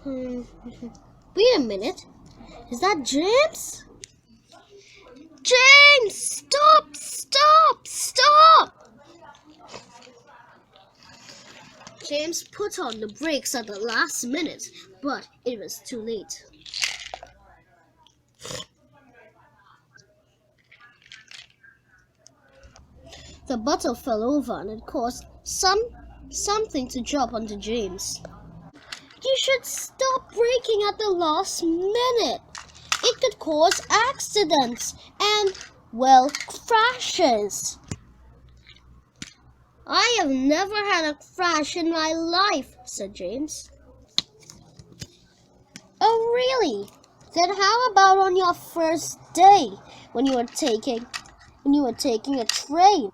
Wait a minute. Is that James? James! Stop! Stop! Stop! James put on the brakes at the last minute, but it was too late. The bottle fell over and it caused something to drop onto James. You should stop braking at the last minute. It could cause accidents and, well, crashes. I have never had a crash in my life, said James. Oh, really? Then how about on your first day when you were taking a train?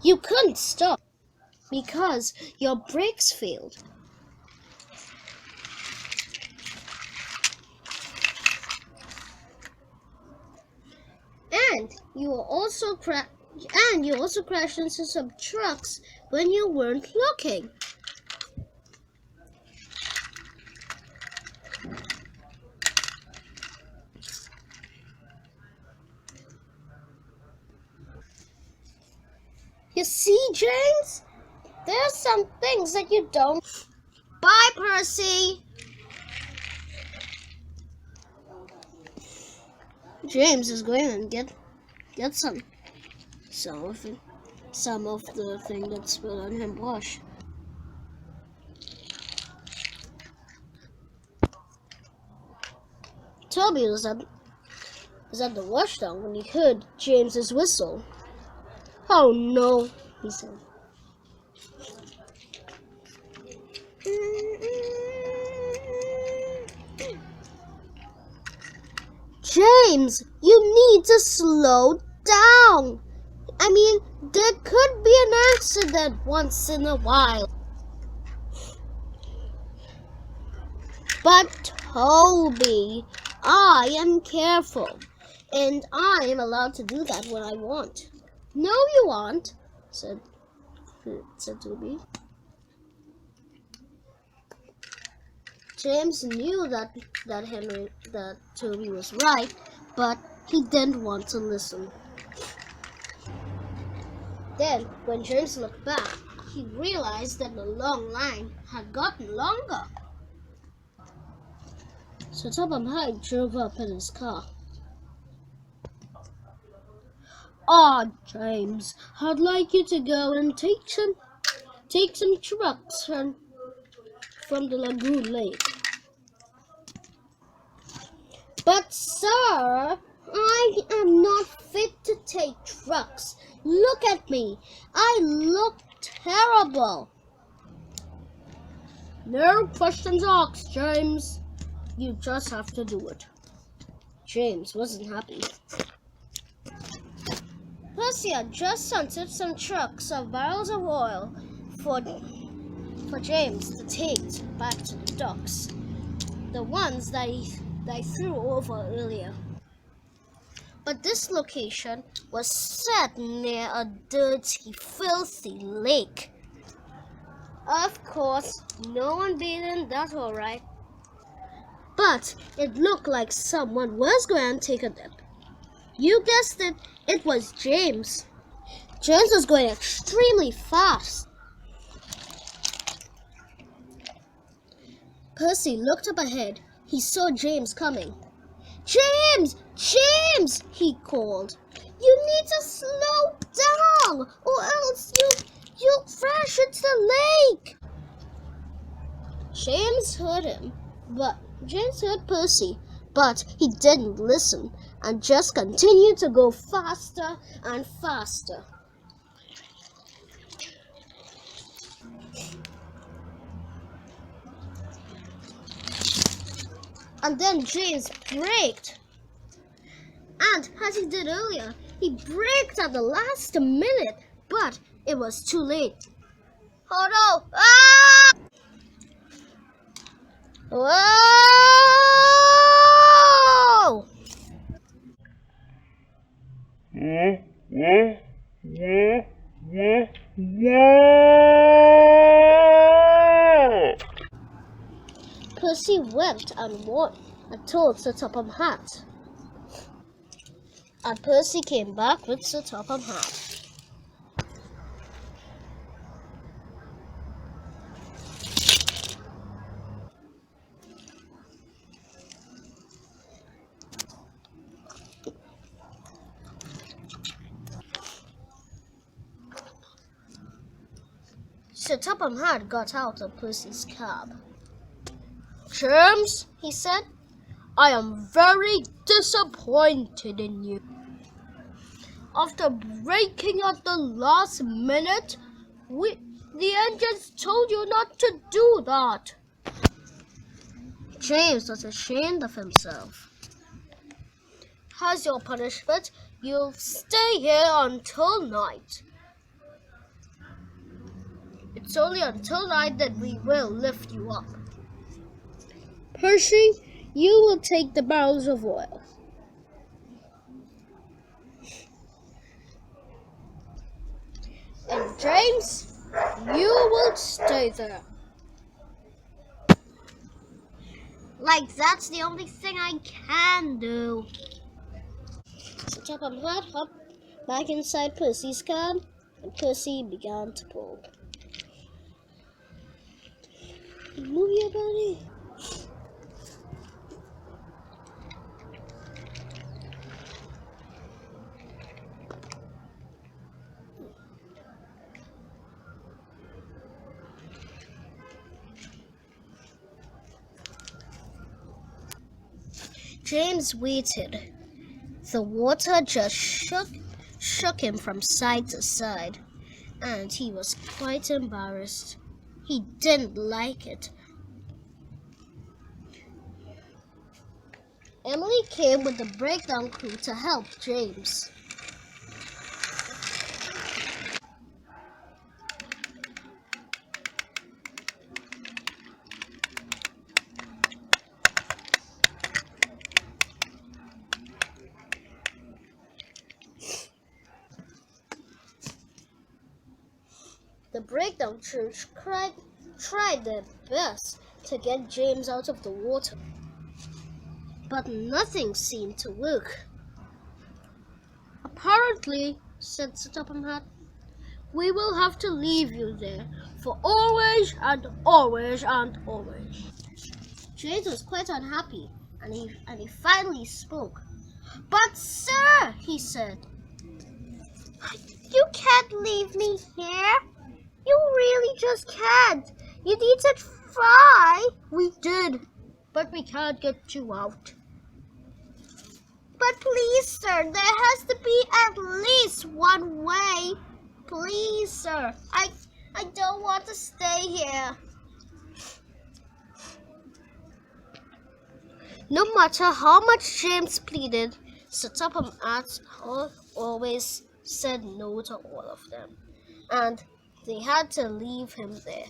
You couldn't stop because your brakes failed. And you also crashed into some trucks when you weren't looking. You see, James? There are some things that you don't. Bye, Percy. James is going and get some of the thing that's spilled on him wash. Toby was at the washdown when he heard James's whistle. Oh no, he said. James, you need to slow down. I mean, there could be an accident once in a while. But Toby, I am careful, and I am allowed to do that when I want. No, you aren't, said Toby. James knew that Toby was right, but he didn't want to listen. Then, when James looked back, he realized that the long line had gotten longer. So Toby drove up in his car. James, I'd like you to go and take some trucks from the lagoon lake. But sir, I am not fit to take trucks. Look at me. I look terrible. No questions asked, James. You just have to do it. James wasn't happy. Percy had just sent some trucks of barrels of oil for James to take back to the docks. The ones that he threw over earlier. But this location was set near a dirty, filthy lake. Of course, no one bathed in that, alright. But it looked like someone was going to take a dip. You guessed it, it was James. James was going extremely fast. Percy looked up ahead. He saw James coming. James! James! He called. You need to slow down or else you'll crash into the lake. James heard Percy, but he didn't listen and just continued to go faster and faster. And then James braked. And as he did earlier, he braked at the last minute, but it was too late. Oh no! Ah! Whoa! Yeah. went and told Sir Topham Hatt. And Percy came back with Sir Topham Hatt. Sir Topham Hatt got out of Percy's cab. "James," he said, "I am very disappointed in you. After braking at the last minute, the engines told you not to do that." James was ashamed of himself. "As your punishment, you'll stay here until night. It's only until night that we will lift you up. Percy, you will take the barrels of oil. And James, you will stay there." Like that's the only thing I can do. So Topham Hatt hopped back inside Percy's cab, and Percy began to pull. "Move your body." James waited. The water just shook him from side to side, and he was quite embarrassed. He didn't like it. Emily came with the breakdown crew to help James. The breakdown crew tried their best to get James out of the water, but nothing seemed to work. "Apparently," said Sir Topham Hatt, "we will have to leave you there for always and always and always." James was quite unhappy, and he finally spoke. "But sir," he said, "you can't leave me here. You really just can't. You need to try." "We did, but we can't get you out." "But please, sir, there has to be at least one way. Please, sir, I don't want to stay here." No matter how much James pleaded, Sir Topham Hatt always said no to all of them, and they had to leave him there.